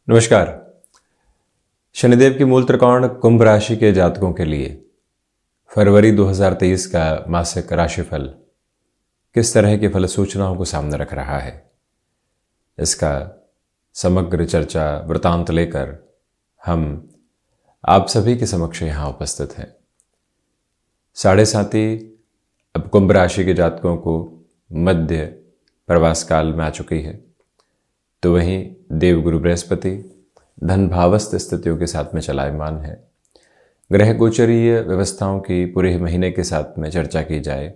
नमस्कार। शनिदेव की मूल त्रिकोण कुंभ राशि के जातकों के लिए फरवरी 2023 का मासिक राशिफल किस तरह की फल सूचनाओं को सामने रख रहा है, इसका समग्र चर्चा वृतांत लेकर हम आप सभी के समक्ष यहाँ उपस्थित हैं। 7.5 अब कुंभ राशि के जातकों को मध्य प्रवास काल में आ चुकी है, तो वहीं देवगुरु बृहस्पति धन भावस्थ स्थितियों के साथ में चलायमान है। ग्रह गोचरीय व्यवस्थाओं की पूरे महीने के साथ में चर्चा की जाए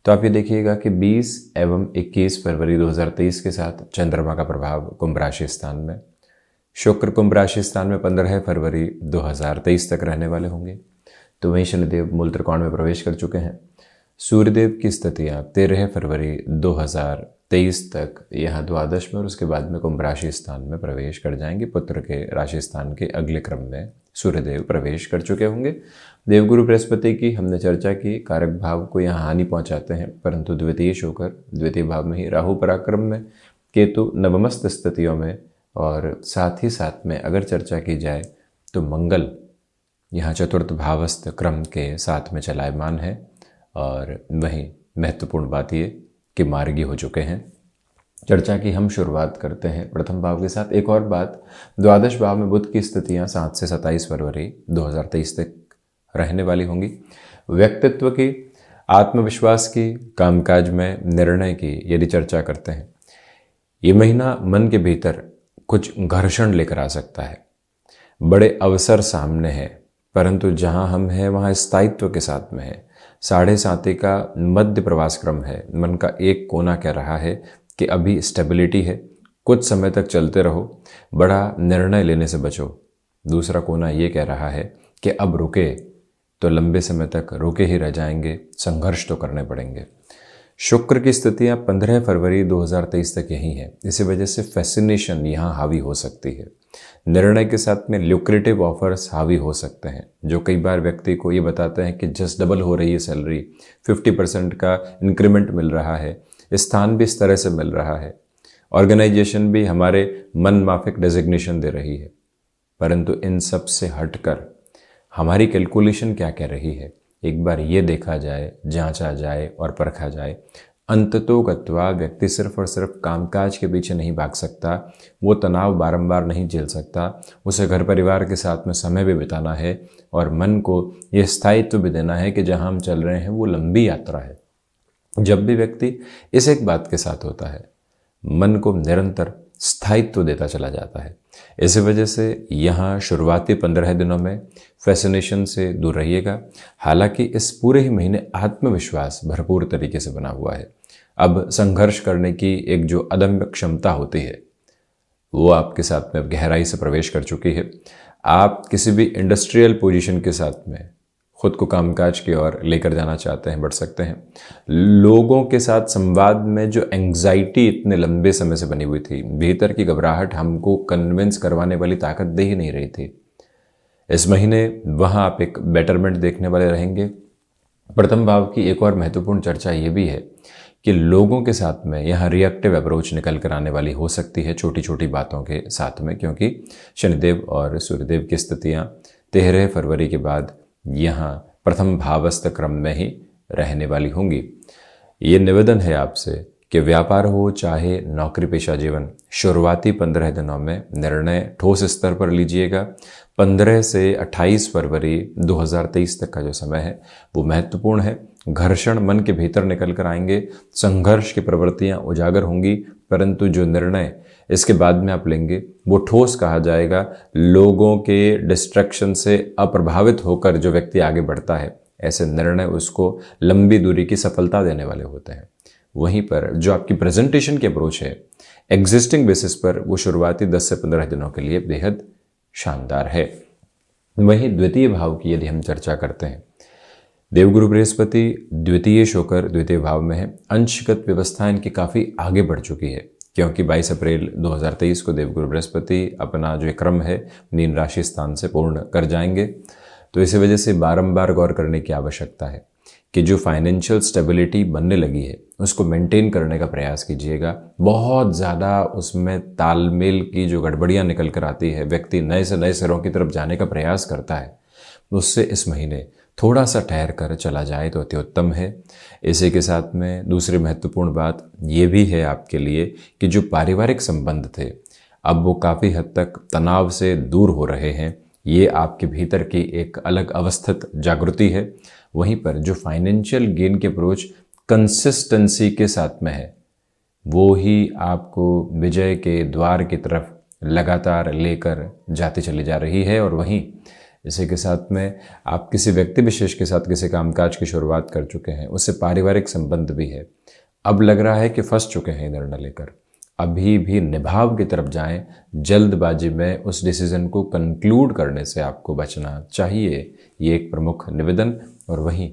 तो आप ये देखिएगा कि 20 एवं 21 फरवरी 2023 के साथ चंद्रमा का प्रभाव कुंभ राशि स्थान में, शुक्र कुंभ राशि स्थान में 15 फरवरी 2023 तक रहने वाले होंगे। तो वहीं शनिदेव मूल त्रिकोण में प्रवेश कर चुके हैं। सूर्यदेव की स्थितियाँ 13 फरवरी 2023 तक यहाँ द्वादश में और उसके बाद में कुंभ राशि स्थान में प्रवेश कर जाएंगे। पुत्र के राशि स्थान के अगले क्रम में सूर्यदेव प्रवेश कर चुके होंगे। देवगुरु बृहस्पति की हमने चर्चा की, कारक भाव को यहाँ हानि पहुँचाते हैं, परंतु द्वितीय होकर द्वितीय भाव में ही राहु पराक्रम में, केतु नवमस्त स्थितियों में, और साथ ही साथ में अगर चर्चा की जाए तो मंगल यहाँ चतुर्थ भावस्थ क्रम के साथ में चलायमान है। और वहीं महत्वपूर्ण बात ये कि मार्गी हो चुके हैं। चर्चा की हम शुरुआत करते हैं प्रथम भाव के साथ। एक और बात, द्वादश भाव में बुध की स्थितियां 7 से 27 फरवरी 2023 तक रहने वाली होंगी। व्यक्तित्व की, आत्मविश्वास की, कामकाज में निर्णय की यदि चर्चा करते हैं, ये महीना मन के भीतर कुछ घर्षण लेकर आ सकता है। बड़े अवसर सामने हैं, परंतु जहां हम हैं वहां स्थायित्व के साथ में है। 7.5 का मध्य प्रवास क्रम है। मन का एक कोना कह रहा है कि अभी स्टेबिलिटी है, कुछ समय तक चलते रहो, बड़ा निर्णय लेने से बचो। दूसरा कोना ये कह रहा है कि अब रुके तो लंबे समय तक रुके ही रह जाएंगे, संघर्ष तो करने पड़ेंगे। शुक्र की स्थितियां 15 फरवरी 2023 तक यही है। इसी वजह से फैसिनेशन यहाँ हावी हो सकती है। निर्णय के साथ में ल्यूक्रेटिव ऑफर्स हावी हो सकते हैं, जो कई बार व्यक्ति को ये बताते हैं कि जस्ट डबल हो रही है सैलरी, 50% का इंक्रीमेंट मिल रहा है, स्थान भी इस तरह से मिल रहा है, ऑर्गेनाइजेशन भी हमारे मन माफिक डेजिग्नेशन दे रही है। परंतु इन सब से हटकर हमारी कैलकुलेशन क्या कह रही है, एक बार ये देखा जाए, जांचा जाए और परखा जाए। अंततोगत्वा व्यक्ति सिर्फ और सिर्फ कामकाज के पीछे नहीं भाग सकता, वो तनाव बारंबार नहीं झेल सकता, उसे घर परिवार के साथ में समय भी बिताना है और मन को ये स्थायित्व भी देना है कि जहां हम चल रहे हैं वो लंबी यात्रा है। जब भी व्यक्ति इस एक बात के साथ होता है, मन को निरंतर स्थायित्व देता चला जाता है। इसी वजह से यहाँ शुरुआती 15 दिनों में फैसिनेशन से दूर रहिएगा। हालांकि इस पूरे ही महीने आत्मविश्वास भरपूर तरीके से बना हुआ है। अब संघर्ष करने की एक जो अदम्य क्षमता होती है वो आपके साथ में अब गहराई से प्रवेश कर चुकी है। आप किसी भी इंडस्ट्रियल पोजीशन के साथ में खुद को कामकाज की ओर लेकर जाना चाहते हैं, बढ़ सकते हैं। लोगों के साथ संवाद में जो एंग्जाइटी इतने लंबे समय से बनी हुई थी, भीतर की घबराहट हमको कन्विंस करवाने वाली ताकत दे ही नहीं रही थी, इस महीने वहां आप एक बेटरमेंट देखने वाले रहेंगे। प्रथम भाव की एक और महत्वपूर्ण चर्चा ये भी है कि लोगों के साथ में यहाँ रिएक्टिव अप्रोच निकल कर आने वाली हो सकती है छोटी छोटी बातों के साथ में, क्योंकि शनिदेव और सूर्यदेव की स्थितियाँ 13 फरवरी के बाद यहाँ प्रथम भावस्थ क्रम में ही रहने वाली होंगी। ये निवेदन है आपसे कि व्यापार हो चाहे नौकरी पेशा जीवन, शुरुआती 15 दिनों में निर्णय ठोस स्तर पर लीजिएगा। 15 से 28 फरवरी 2023 तक का जो समय है वो महत्वपूर्ण है। घर्षण मन के भीतर निकल कर आएंगे, संघर्ष की प्रवृत्तियां उजागर होंगी, परंतु जो निर्णय इसके बाद में आप लेंगे वो ठोस कहा जाएगा। लोगों के डिस्ट्रैक्शन से अप्रभावित होकर जो व्यक्ति आगे बढ़ता है, ऐसे निर्णय उसको लंबी दूरी की सफलता देने वाले होते हैं। वहीं पर जो आपकी प्रेजेंटेशन की अप्रोच है एग्जिस्टिंग बेसिस पर, वो शुरुआती 10 से 15 दिनों के लिए बेहद शानदार है। वहीं द्वितीय भाव की यदि हम चर्चा करते हैं, देवगुरु बृहस्पति द्वितीय होकर द्वितीय भाव में है। अंशगत व्यवस्था इनकी काफ़ी आगे बढ़ चुकी है, क्योंकि 22 अप्रैल 2023 को देवगुरु बृहस्पति अपना जो क्रम है मीन राशि स्थान से पूर्ण कर जाएंगे। तो इसी वजह से बारंबार गौर करने की आवश्यकता है कि जो फाइनेंशियल स्टेबिलिटी बनने लगी है उसको मेंटेन करने का प्रयास कीजिएगा। बहुत ज़्यादा उसमें तालमेल की जो गड़बड़ियाँ निकल कर आती है, व्यक्ति नए से नए सिरों की तरफ जाने का प्रयास करता है, उससे इस महीने थोड़ा सा ठहर कर चला जाए तो अति उत्तम है। इसी के साथ में दूसरी महत्वपूर्ण बात ये भी है आपके लिए कि जो पारिवारिक संबंध थे अब वो काफ़ी हद तक तनाव से दूर हो रहे हैं। ये आपके भीतर की एक अलग अवस्थित जागृति है। वहीं पर जो फाइनेंशियल गेन की अप्रोच कंसिस्टेंसी के साथ में है वो ही आपको विजय के द्वार की तरफ लगातार लेकर जाती चली जा रही है। और वहीं इसी के साथ में आप किसी व्यक्ति विशेष के साथ किसी कामकाज की शुरुआत कर चुके हैं, उससे पारिवारिक संबंध भी है। अब लग रहा है कि फंस चुके हैं निर्णय लेकर, अभी भी निभाव की तरफ जाएं। जल्दबाजी में उस डिसीजन को कंक्लूड करने से आपको बचना चाहिए, ये एक प्रमुख निवेदन। और वहीं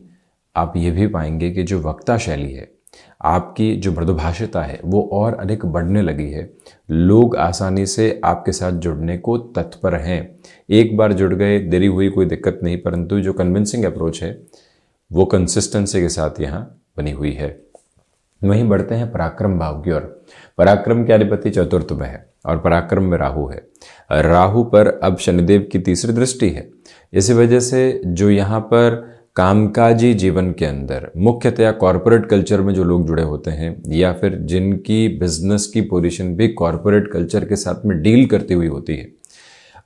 आप ये भी पाएंगे कि जो वक्ता शैली है आपकी, जो मृदुभाषिता है वो और अधिक बढ़ने लगी है। लोग आसानी से आपके साथ जुड़ने को तत्पर हैं। एक बार जुड़ गए, देरी हुई कोई दिक्कत नहीं, परंतु जो कन्विंसिंग अप्रोच है वो कंसिस्टेंसी के साथ यहाँ बनी हुई है। वहीं बढ़ते हैं पराक्रम भाव की ओर। पराक्रम के अधिपति चतुर्थ में है और पराक्रम में राहु है। राहु पर अब शनिदेव की तीसरी दृष्टि है। इसी वजह से जो यहाँ पर कामकाजी जीवन के अंदर मुख्यतया कॉरपोरेट कल्चर में जो लोग जुड़े होते हैं या फिर जिनकी बिजनेस की पोजीशन भी कॉरपोरेट कल्चर के साथ में डील करती हुई होती है,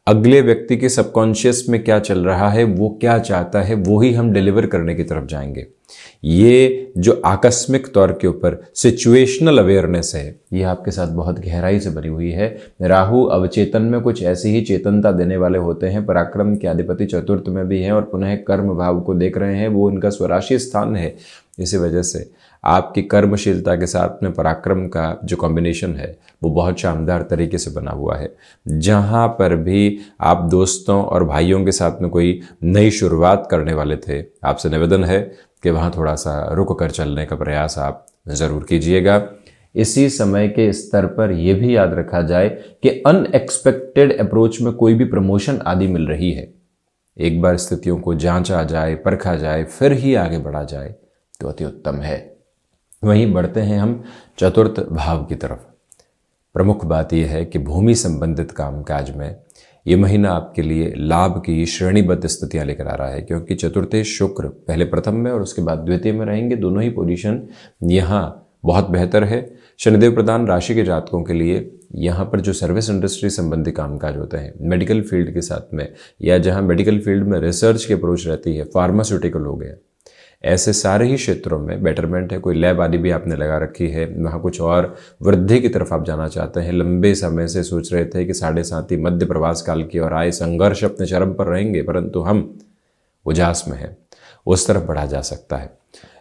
अगले व्यक्ति के सबकॉन्शियस में क्या चल रहा है, वो क्या चाहता है, वो ही हम डिलीवर करने की तरफ जाएंगे। ये जो आकस्मिक तौर के ऊपर सिचुएशनल अवेयरनेस है ये आपके साथ बहुत गहराई से बनी हुई है। राहु अवचेतन में कुछ ऐसी ही चेतनता देने वाले होते हैं। पराक्रम के अधिपति चतुर्थ में भी हैं और पुनः कर्म भाव को देख रहे हैं, वो उनका स्वराशि स्थान है। इसी वजह से आपकी कर्मशीलता के साथ में पराक्रम का जो कॉम्बिनेशन है वो बहुत शानदार तरीके से बना हुआ है। जहाँ पर भी आप दोस्तों और भाइयों के साथ में कोई नई शुरुआत करने वाले थे, आपसे निवेदन है कि वहाँ थोड़ा सा रुक कर चलने का प्रयास आप ज़रूर कीजिएगा। इसी समय के स्तर पर यह भी याद रखा जाए कि अनएक्सपेक्टेड अप्रोच में कोई भी प्रमोशन आदि मिल रही है, एक बार स्थितियों को जांचा जाए, परखा जाए, फिर ही आगे बढ़ा जाए तो अति उत्तम है। वहीं बढ़ते हैं हम चतुर्थ भाव की तरफ। प्रमुख बात यह है कि भूमि संबंधित कामकाज में ये महीना आपके लिए लाभ की श्रेणीबद्ध स्थितियां लेकर आ रहा है, क्योंकि चतुर्थेश शुक्र पहले प्रथम में और उसके बाद द्वितीय में रहेंगे। दोनों ही पोजीशन यहाँ बहुत बेहतर है। शनिदेव प्रधान राशि के जातकों के लिए यहाँ पर जो सर्विस इंडस्ट्री संबंधी कामकाज होते हैं, मेडिकल फील्ड के साथ में या जहाँ मेडिकल फील्ड में रिसर्च की अप्रोच रहती है, फार्मास्यूटिकल हो गया, ऐसे सारे ही क्षेत्रों में बेटरमेंट है। कोई लैब आदि भी आपने लगा रखी है, वहाँ कुछ और वृद्धि की तरफ आप जाना चाहते हैं। लंबे समय से सोच रहे थे कि 7.5 मध्य प्रवास काल की ओर आए, संघर्ष अपने चरम पर रहेंगे, परंतु हम उजास में हैं, उस तरफ बढ़ा जा सकता है।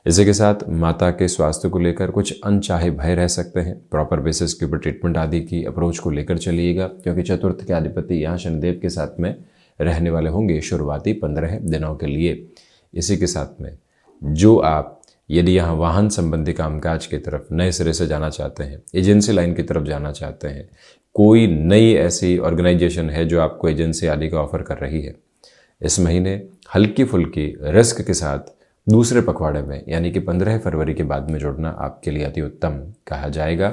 इसी के साथ माता के स्वास्थ्य को लेकर कुछ अनचाहे भय रह सकते हैं। प्रॉपर बेसिस के ऊपर ट्रीटमेंट आदि की अप्रोच को लेकर चलिएगा, क्योंकि चतुर्थ के अधिपति यहाँ शनिदेव के साथ में रहने वाले होंगे शुरुआती 15 दिनों के लिए। इसी के साथ में जो आप यदि यहाँ वाहन संबंधी कामकाज की तरफ नए सिरे से जाना चाहते हैं, एजेंसी लाइन की तरफ जाना चाहते हैं, कोई नई ऐसी ऑर्गेनाइजेशन है जो आपको एजेंसी आदि का ऑफर कर रही है, इस महीने हल्की फुल्की रिस्क के साथ दूसरे पखवाड़े में यानी कि 15 फरवरी के बाद में जुड़ना आपके लिए अति उत्तम कहा जाएगा।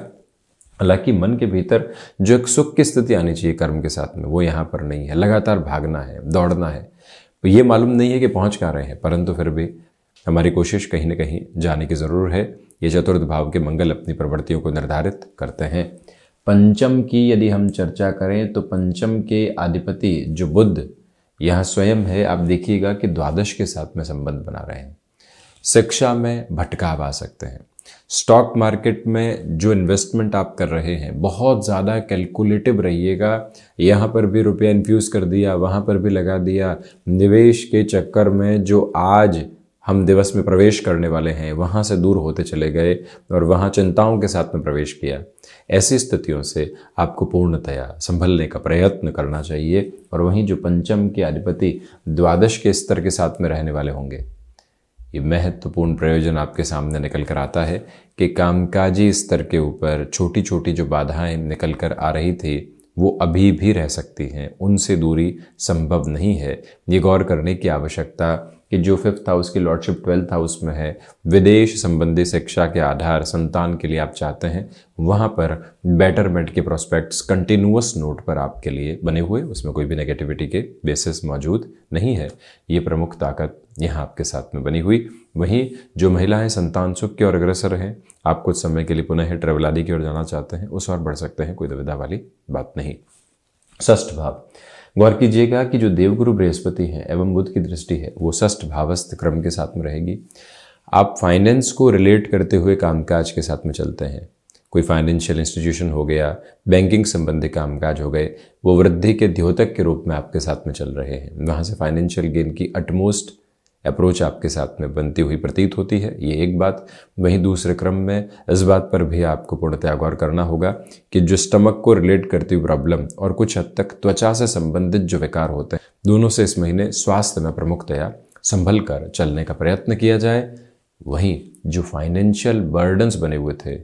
हालांकि मन के भीतर जो एक सुख की स्थिति आनी चाहिए कर्म के साथ में, वो यहाँ पर नहीं है। लगातार भागना है, दौड़ना है, तो ये मालूम नहीं है कि पहुँच कहाँ रहे हैं, परंतु फिर भी हमारी कोशिश कहीं न कहीं जाने की ज़रूर है। ये चतुर्थ भाव के मंगल अपनी प्रवृत्तियों को निर्धारित करते हैं। पंचम की यदि हम चर्चा करें तो पंचम के अधिपति जो बुध यहाँ स्वयं है, आप देखिएगा कि द्वादश के साथ में संबंध बना रहे हैं। शिक्षा में भटकाव आ सकते हैं। स्टॉक मार्केट में जो इन्वेस्टमेंट आप कर रहे हैं बहुत ज़्यादा कैलकुलेटिव रहिएगा। यहाँ पर भी रुपया इन्फ्यूज़ कर दिया, वहाँ पर भी लगा दिया। निवेश के चक्कर में जो आज हम दिवस में प्रवेश करने वाले हैं वहाँ से दूर होते चले गए और वहाँ चिंताओं के साथ में प्रवेश किया। ऐसी स्थितियों से आपको पूर्णतया संभलने का प्रयत्न करना चाहिए। और वहीं जो पंचम के अधिपति द्वादश के स्तर के साथ में रहने वाले होंगे, ये महत्वपूर्ण प्रयोजन आपके सामने निकल कर आता है कि कामकाजी स्तर के ऊपर छोटी छोटी जो बाधाएं निकल कर आ रही थी वो अभी भी रह सकती हैं, उनसे दूरी संभव नहीं है। ये गौर करने की आवश्यकता कि जो 5th हाउस की लॉर्डशिप 12th हाउस में है, विदेश संबंधी शिक्षा के आधार संतान के लिए आप चाहते हैं, वहाँ पर बेटरमेंट के प्रोस्पेक्ट्स कंटिन्यूअस नोट पर आपके लिए बने हुए, उसमें कोई भी नेगेटिविटी के बेसिस मौजूद नहीं है। ये प्रमुख ताकत यहाँ आपके साथ में बनी हुई। वहीं जो महिलाएं संतान सुख की ओर अग्रसर हैं, आप कुछ समय के लिए पुनः ट्रेवल आदि की ओर जाना चाहते हैं, उस ओर बढ़ सकते हैं, कोई दुविधा वाली बात नहीं। षष्ठ भाव, गौर कीजिएगा कि जो देवगुरु बृहस्पति हैं एवं बुध की दृष्टि है वो षष्ठ भावस्थ क्रम के साथ में रहेगी। आप फाइनेंस को रिलेट करते हुए कामकाज के साथ में चलते हैं, कोई फाइनेंशियल इंस्टीट्यूशन हो गया, बैंकिंग संबंधी कामकाज हो गए, वो वृद्धि के द्योतक के रूप में आपके साथ में चल रहे हैं। वहाँ से फाइनेंशियल गेन की अटमोस्ट अप्रोच आपके साथ में बनती हुई प्रतीत होती है, ये एक बात। वहीं दूसरे क्रम में इस बात पर भी आपको पूर्णतया गौर करना होगा कि जो स्टमक को रिलेट करती हुई प्रॉब्लम और कुछ हद तक त्वचा से संबंधित जो विकार होते हैं, दोनों से इस महीने स्वास्थ्य में प्रमुखतया संभल कर चलने का प्रयत्न किया जाए। वहीं जो फाइनेंशियल बर्डन्स बने हुए थे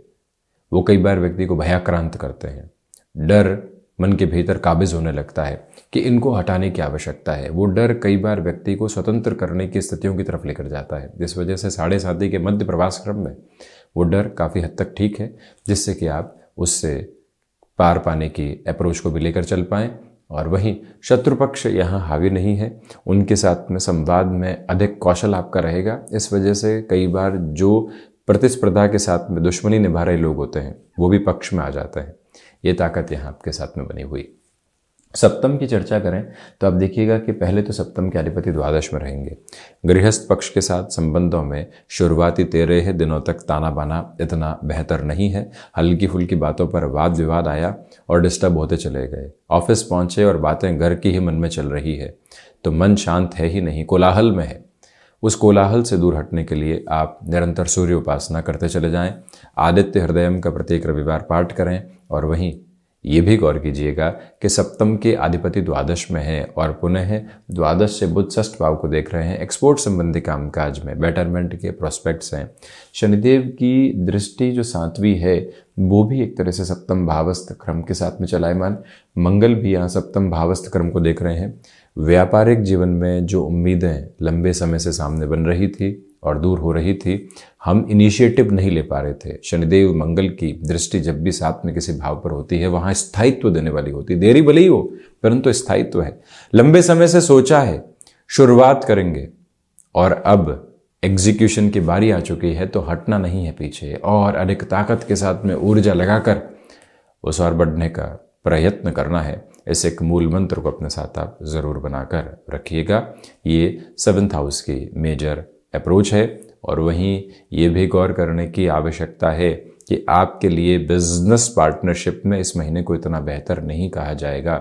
वो कई बार व्यक्ति को भयाक्रांत करते हैं, डर मन के भीतर काबिज होने लगता है कि इनको हटाने की आवश्यकता है। वो डर कई बार व्यक्ति को स्वतंत्र करने की स्थितियों की तरफ लेकर जाता है, जिस वजह से 7.5 के मध्य प्रवास क्रम में वो डर काफ़ी हद तक ठीक है, जिससे कि आप उससे पार पाने की अप्रोच को भी लेकर चल पाएँ। और वहीं शत्रु पक्ष यहाँ हावी नहीं है, उनके साथ में संवाद में अधिक कौशल आपका रहेगा। इस वजह से कई बार जो प्रतिस्पर्धा के साथ में दुश्मनी निभा रहे लोग होते हैं वो भी पक्ष में आ जाते हैं। ये ताकत यहाँ आपके साथ में बनी हुई। सप्तम की चर्चा करें तो आप देखिएगा कि पहले तो सप्तम के अधिपति द्वादश में रहेंगे। गृहस्थ पक्ष के साथ संबंधों में शुरुआती 13 दिनों तक ताना बाना इतना बेहतर नहीं है। हल्की फुल्की बातों पर वाद विवाद आया और डिस्टर्ब होते चले गए। ऑफिस पहुंचे और बातें घर की ही मन में चल रही है, तो मन शांत है ही नहीं, कोलाहल में है। उस कोलाहल से दूर हटने के लिए आप निरंतर सूर्य उपासना करते चले जाएं, आदित्य हृदयम का प्रत्येक रविवार पाठ करें। और वहीं ये भी गौर कीजिएगा कि सप्तम के अधिपति द्वादश में है और पुनः द्वादश से बुध षष्ठ भाव को देख रहे हैं। एक्सपोर्ट संबंधी कामकाज में बेटरमेंट के प्रोस्पेक्ट्स हैं। शनिदेव की दृष्टि जो 7वीं है वो भी एक तरह से सप्तम भावस्थ क्रम के साथ में चलायमान। मंगल भी यहाँ सप्तम भावस्थ क्रम को देख रहे हैं। व्यापारिक जीवन में जो उम्मीदें लंबे समय से सामने बन रही थी और दूर हो रही थी, हम इनिशिएटिव नहीं ले पा रहे थे। शनिदेव मंगल की दृष्टि जब भी साथ में किसी भाव पर होती है वहाँ स्थायित्व देने वाली होती है। देरी भले ही हो परंतु स्थायित्व है। लंबे समय से सोचा है, शुरुआत करेंगे और अब एग्जीक्यूशन की बारी आ चुकी है, तो हटना नहीं है पीछे और अधिक ताकत के साथ में ऊर्जा लगाकर उस ओर बढ़ने का प्रयत्न करना है। इस एक मूल मंत्र को अपने साथ आप ज़रूर बनाकर रखिएगा। ये 7th हाउस की मेजर अप्रोच है। और वहीं ये भी गौर करने की आवश्यकता है कि आपके लिए बिजनेस पार्टनरशिप में इस महीने को इतना बेहतर नहीं कहा जाएगा।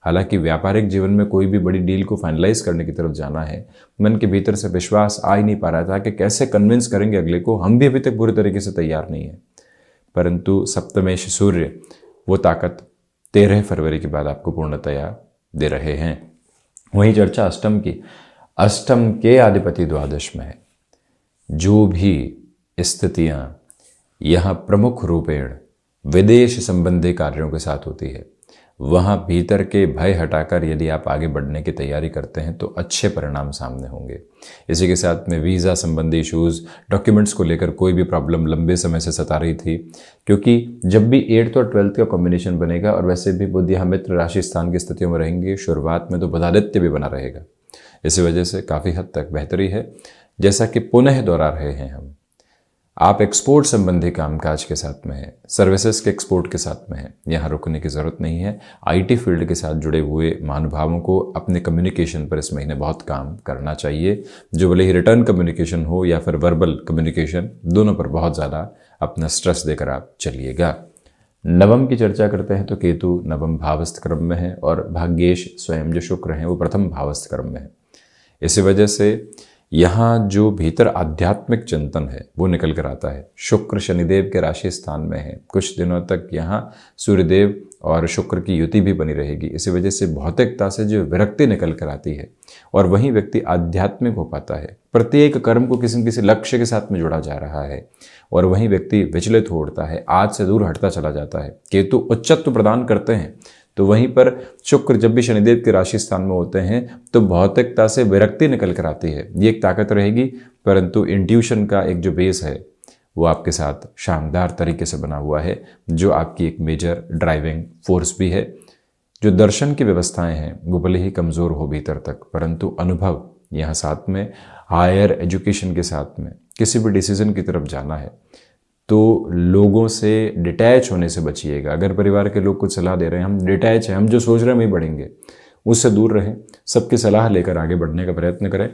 हालांकि व्यापारिक जीवन में कोई भी बड़ी डील को फाइनलाइज करने की तरफ जाना है, मन के भीतर से विश्वास आ ही नहीं पा रहा था कि कैसे कन्विंस करेंगे अगले को। हम भी अभी तक पूरी तरीके से तैयार नहीं है, परंतु सप्तमेश सूर्य वो ताकत 13 फरवरी के बाद आपको पूर्णतया दे रहे हैं। वहीं चर्चा अष्टम की। अष्टम के अधिपति द्वादश में है। जो भी स्थितियां यहाँ प्रमुख रूपेण विदेश संबंधी कार्यों के साथ होती है, वहाँ भीतर के भय हटाकर यदि आप आगे बढ़ने की तैयारी करते हैं तो अच्छे परिणाम सामने होंगे। इसी के साथ में वीज़ा संबंधी इश्यूज़, डॉक्यूमेंट्स को लेकर कोई भी प्रॉब्लम लंबे समय से सता रही थी, क्योंकि जब भी 8th और 12th का कॉम्बिनेशन बनेगा और वैसे भी बुध यहाँ मित्र राशि स्थान की स्थितियों में रहेंगे, शुरुआत में तो बुधादित्य भी बना रहेगा। इसी वजह से काफ़ी हद तक बेहतरी है। जैसा कि पुनः दोहरा रहे हैं हम, आप एक्सपोर्ट संबंधी कामकाज के साथ में हैं, सर्विसेज के एक्सपोर्ट के साथ में हैं, यहाँ रुकने की ज़रूरत नहीं है। आईटी फील्ड के साथ जुड़े हुए महानुभावों को अपने कम्युनिकेशन पर इस महीने बहुत काम करना चाहिए। जो भले ही रिटर्न कम्युनिकेशन हो या फिर वर्बल कम्युनिकेशन, दोनों पर बहुत ज़्यादा अपना स्ट्रेस देकर आप चलिएगा। नवम की चर्चा करते हैं तो केतु नवम भावस्थ क्रम में है और भाग्येश स्वयं जो शुक्र हैं वो प्रथम भावस्थ क्रम में है। इसी वजह से यहाँ जो भीतर आध्यात्मिक चिंतन है वो निकल कर आता है। शुक्र शनिदेव के राशि स्थान में है। कुछ दिनों तक यहाँ सूर्यदेव और शुक्र की युति भी बनी रहेगी। इसी वजह से भौतिकता से जो विरक्ति निकल कर आती है और वहीं व्यक्ति आध्यात्मिक हो पाता है। प्रत्येक कर्म को किसी न किसी लक्ष्य के साथ में जोड़ा जा रहा है और वहीं व्यक्ति विचलित हो उठता है, आज से दूर हटता चला जाता है। केतु उच्चत्व प्रदान करते हैं तो वहीं पर शुक्र जब भी शनिदेव के राशि स्थान में होते हैं तो भौतिकता से विरक्ति निकल कर आती है। ये एक ताकत रहेगी, परंतु इंट्यूशन का एक जो बेस है वो आपके साथ शानदार तरीके से बना हुआ है, जो आपकी एक मेजर ड्राइविंग फोर्स भी है। जो दर्शन की व्यवस्थाएं हैं वो भले ही कमज़ोर हो भीतर तक, परंतु अनुभव यहाँ साथ में हायर एजुकेशन के साथ में किसी भी डिसीजन की तरफ जाना है तो लोगों से डिटैच होने से बचिएगा। अगर परिवार के लोग कुछ सलाह दे रहे हैं, हम डिटैच हैं, हम जो सोच रहे हैं वही बढ़ेंगे, उससे दूर रहें। सबकी सलाह लेकर आगे बढ़ने का प्रयत्न करें।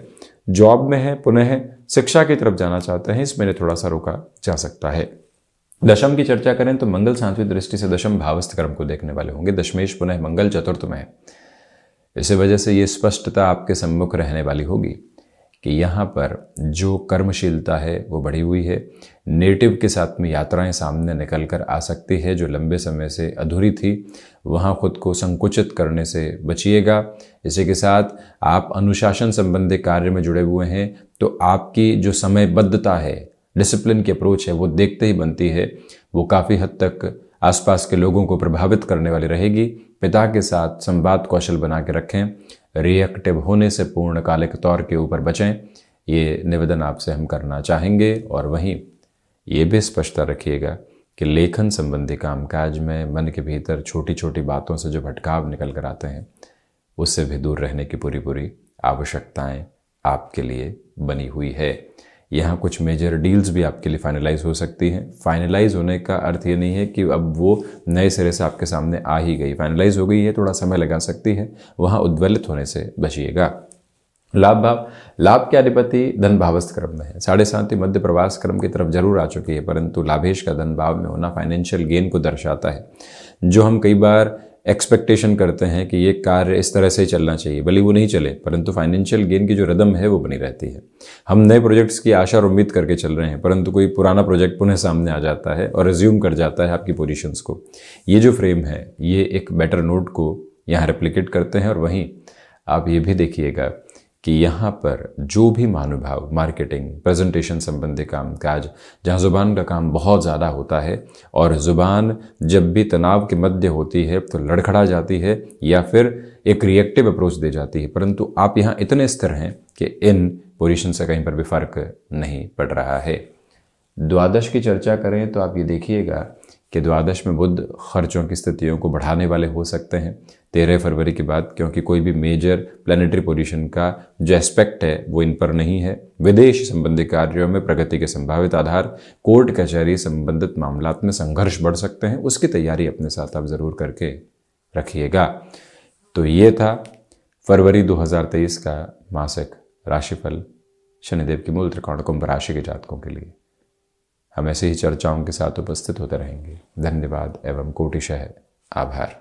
जॉब में है, पुनः शिक्षा की तरफ जाना चाहते हैं, इसमें थोड़ा सा रोका जा सकता है। दशम की चर्चा करें तो मंगल सातवीं दृष्टि से दशम भावस्थ क्रम को देखने वाले होंगे। दशमेश पुनः मंगल चतुर्थ में है। इस वजह से ये स्पष्टता आपके सम्मुख रहने वाली होगी कि यहाँ पर जो कर्मशीलता है वो बढ़ी हुई है। नेटिव के साथ में यात्राएं सामने निकल कर आ सकती है, जो लंबे समय से अधूरी थी, वहाँ खुद को संकुचित करने से बचिएगा। इसी के साथ आप अनुशासन संबंधी कार्य में जुड़े हुए हैं तो आपकी जो समयबद्धता है, डिसिप्लिन की अप्रोच है, वो देखते ही बनती है, वो काफ़ी हद तक आसपास के लोगों को प्रभावित करने वाली रहेगी। पिता के साथ संवाद कौशल बना के रखें। रिएक्टिव होने से पूर्णकालिक तौर के ऊपर बचें, ये निवेदन आपसे हम करना चाहेंगे। और वहीं ये भी स्पष्टता रखिएगा कि लेखन संबंधी कामकाज में मन के भीतर छोटी छोटी बातों से जो भटकाव निकल कर आते हैं उससे भी दूर रहने की पूरी आवश्यकताएं आपके लिए बनी हुई है। यहाँ कुछ मेजर डील्स भी आपके लिए फाइनलाइज हो सकती हैं। फाइनलाइज होने का अर्थ ये नहीं है कि अब वो नए सिरे से आपके सामने आ ही गई, फाइनलाइज हो गई है, थोड़ा समय लगा सकती है, वहाँ उद्वेलित होने से बचिएगा। लाभ भाव, लाभ के अधिपति धन भावस्थ क्रम में है। 7.5 मध्य प्रवास क्रम की तरफ जरूर आ चुकी है, परंतु लाभेश का धन भाव में होना फाइनेंशियल गेन को दर्शाता है। जो हम कई बार एक्सपेक्टेशन करते हैं कि ये कार्य इस तरह से ही चलना चाहिए, भले वो नहीं चले, परंतु फाइनेंशियल गेन की जो रदम है वो बनी रहती है। हम नए प्रोजेक्ट्स की आशा और उम्मीद करके चल रहे हैं, परंतु कोई पुराना प्रोजेक्ट पुनः सामने आ जाता है और रिज्यूम कर जाता है आपकी पोजीशंस को। ये जो फ्रेम है ये एक बेटर नोट को यहाँ रेप्लिकेट करते हैं। और वहीं आप ये भी देखिएगा कि यहाँ पर जो भी महानुभाव मार्केटिंग, प्रेजेंटेशन संबंधी कामकाज, जहाँ ज़ुबान का काम बहुत ज़्यादा होता है और ज़ुबान जब भी तनाव के मध्य होती है तो लड़खड़ा जाती है या फिर एक रिएक्टिव अप्रोच दे जाती है, परंतु आप यहाँ इतने स्थिर हैं कि इन पोजीशन से कहीं पर भी फर्क नहीं पड़ रहा है। द्वादश की चर्चा करें तो आप ये देखिएगा कि द्वादश में बुध खर्चों की स्थितियों को बढ़ाने वाले हो सकते हैं 13 फरवरी के बाद, क्योंकि कोई भी मेजर प्लैनेटरी पोजीशन का जो एस्पेक्ट है वो इन पर नहीं है। विदेश संबंधी कार्यों में प्रगति के संभावित आधार, कोर्ट कचहरी संबंधित मामलात में संघर्ष बढ़ सकते हैं, उसकी तैयारी अपने साथ आप जरूर करके रखिएगा। तो ये था फरवरी 2023 का मासिक राशिफल शनिदेव की मूल त्रिकोण कुंभ राशि के जातकों के लिए। हम ऐसे ही चर्चाओं के साथ उपस्थित होते रहेंगे। धन्यवाद एवं कोटिशः आभार।